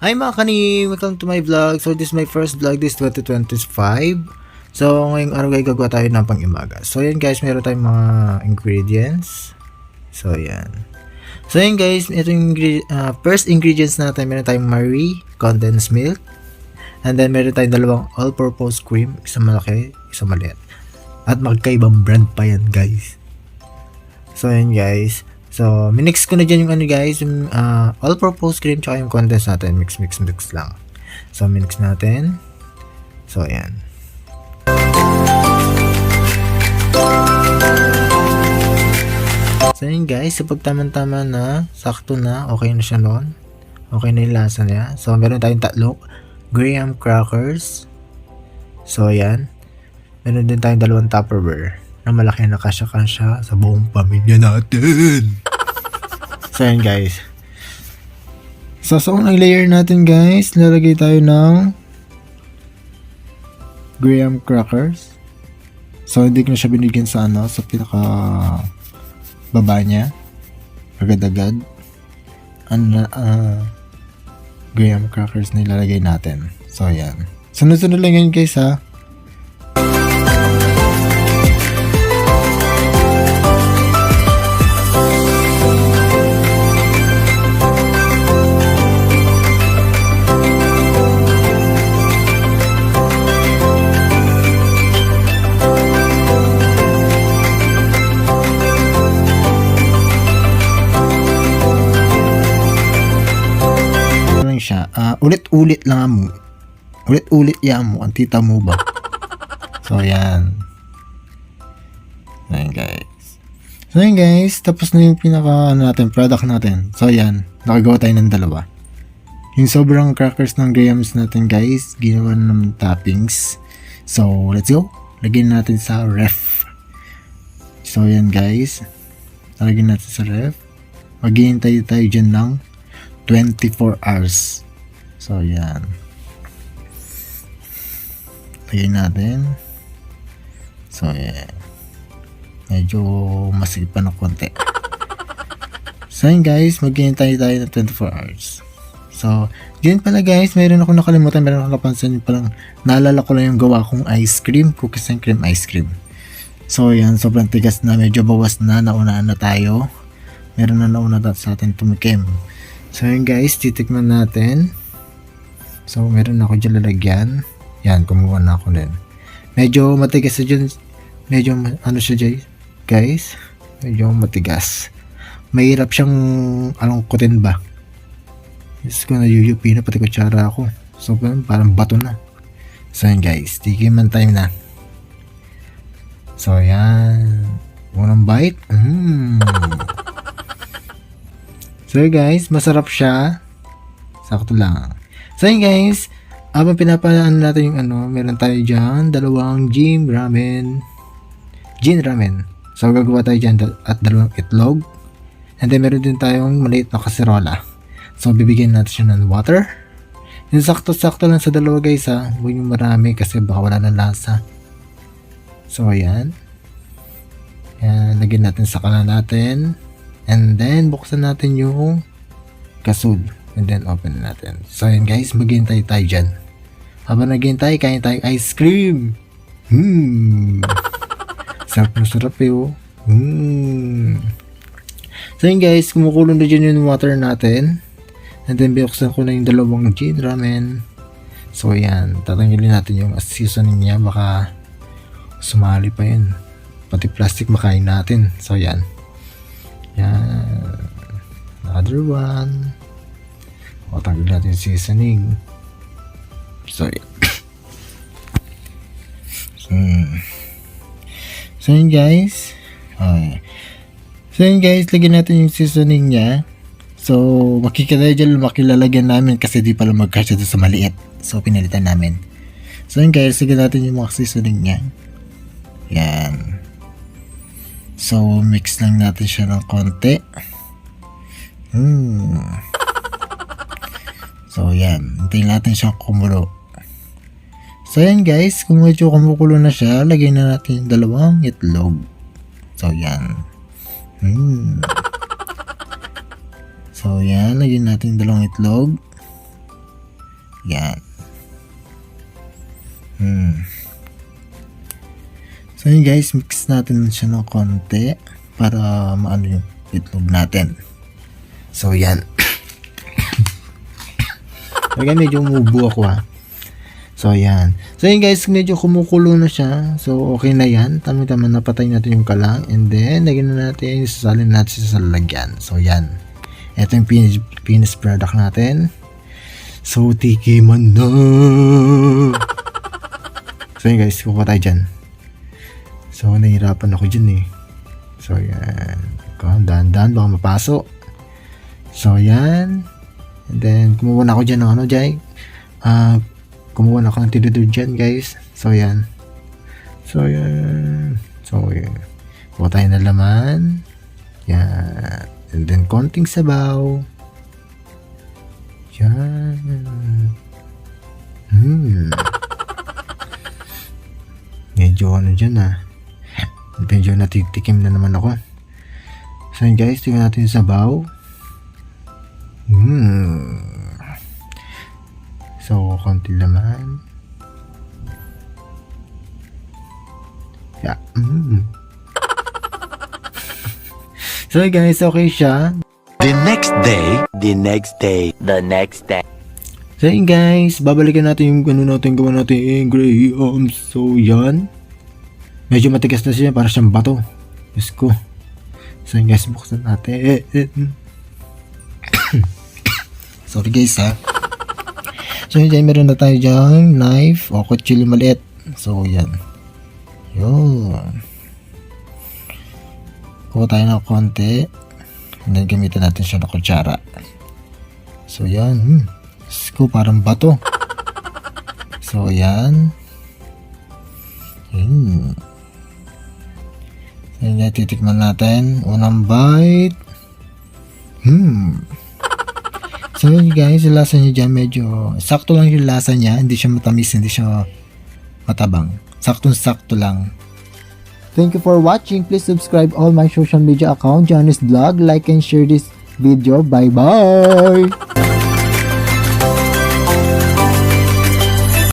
Hi mga kani! Welcome to my vlog. So this is my first vlog this 2025. So ngayong araw guys gagawa tayo ng pang-imaga. So yan guys, meron tayong mga ingredients. So yan. So yan guys, ito yung first ingredients natin. Meron tayong Marie condensed milk. And then meron tayong dalawang all-purpose cream. Isang malaki, isang maliit. At magkaibang brand pa yan guys. So yan guys. So, minix ko na dyan yung guys, yung all-purpose cream tsaka yung condensed natin. Mix lang. So, minix natin. So, ayan. So, yun guys, so pagtaman-tama na, sakto na, okay na siya noon. Okay na yung lasa niya. So, meron tayong tatlong graham crackers. So, ayan. Meron din tayong dalawang Tupperware na malaki na kasya-kasya sa buong pamilya natin. So yan guys. So sa unang layer natin guys, lalagay tayo ng graham crackers. So hindi ko na siya binigyan sa sa pinaka baba niya. Agad-agad. Graham crackers na ilalagay natin. So yan. Sunod-sunod lang yan guys ha. Siya. Ulit-ulit lang mo. Ulit-ulit yan mo. Ang tita mo ba? So, yan. Ayan, guys. So, yan, guys. Tapos na yung pinaka product natin. So, yan. Nakagawa tayo ng dalawa. Yung sobrang crackers ng grahams natin, guys. Ginawa ng toppings. So, let's go. Lagyan natin sa ref. So, yan, guys. Lagyan natin sa ref. Maghihintay tayo dyan ng 24 hours. So, yan. Lagyan natin. So, yan. Medyo masikip pa ng konti. So, yan guys. Maghihintay tayo ng 24 hours. So, yun pala guys. Meron ako nakalimutan. Meron ako napansin. Parang naalala ko lang yung gawa kong ice cream. Cookies and cream ice cream. So, yan. Sobrang tigas na. Medyo bawas na. Naunaan na tayo. Meron na nauna sa atin tumikim. So yun guys, titikman natin. So meron ako dyan lalagyan. Yan, kumuha na ako din. Medyo matigas na dyan. Medyo siya guys. Medyo matigas. Mahirap siyang alungkutin ba. Yes ko, nayuyupi na pati kutsara ako. So parang bato na. So yun guys, tikiman time na. So yan. Unang bite. So guys, masarap siya. Sakto lang. So yun guys, habang pinapaan natin yung meron tayo dyan, dalawang gin ramen. So gagawa tayo dyan at dalawang itlog. And then meron din tayong maliit na kaserola. So bibigyan natin siya ng water. Yung sakto-sakto lang sa dalawa guys ha. Huwag yung marami kasi baka wala ng lasa. So ayan. Yan, lagyan natin sa kalan natin. And then, buksan natin yung kasul. And then, open natin. So, yun guys, maghintay tayo dyan. Habang naghintay, kain tayo ice cream. Sarap na sarap eh, oh. So, yun guys, kumukulong na dyan yung water natin. And then, buksan ko na yung dalawang gin ramen. So, yan. Tatanggalin natin yung seasoning niya. Baka sumali pa yun. Pati plastic makain natin. So, yan. Yan. Another one. O, tanggal natin yung seasoning. Sorry. So, yun guys. Okay. So, yun guys. Lagyan natin yung seasoning niya. So, makikita dyan makilalagyan namin kasi di pala magkasya doon sa maliit. So, pinalitan namin. So, yun guys. Lagyan natin yung mga seasoning niya. Yan. So, mix lang natin siya ng konti. So, yan. Hintayin natin siyang kumulo. So, yan guys. Kung medyo kumukulo na siya, lagyan na natin yung dalawang itlog. So, yan. So, yan. Lagyan natin yung dalawang itlog. Yan. So yun guys, mix natin siya ng konti para maano yung itlog natin. So yan. Okay, medyo umubo ako ha. So yan. So yun guys, medyo kumukulo na siya. So okay na yan. Tama-tama napatay natin yung kalang. And then, lagyan na natin, sasalin natin sa lalagyan. So yan. Ito yung finished product natin. So tikiman na. So yun guys, kukuha tayo dyan. So nahihirapan ako dyan eh. So yan. Dahan-dahan baka mapasok. So yan. And then kumuha na ako dyan ng ano dyan. Kumuha na ako ng tinidor dyan guys. So yan. So yan. So yan. Kuha tayo na laman. Yan. And then konting sabaw. Yan. Medyo ano dyan medyo natitikim na naman ako. So yun guys, tingnan natin yung sabaw. So konti laman. Yeah. So guys, okay siya. The next day. So yun guys, babalikan natin yung ano natin, gawa natin gray so yan. Medyo matigas na siya, para siyang bato. Diyos ko. So yun guys, buksan natin. Sorry guys ha. So yun guys, meron na tayo dyan knife o kutsilyo maliit. So yan. Yun. Kuha tayo ng konti. And then gamitin natin siya na kutsara. So yan. Diyos ko, parang bato. So yan. So yan, titikman natin. Unang bite. So yun guys, yung lasa niya dyan medyo sakto lang yung lasa niya. Hindi siya matamis, hindi siya matabang. Saktong-sakto lang. Thank you for watching. Please subscribe all my social media account, Johnny's Vlog. Like and share this video. Bye bye.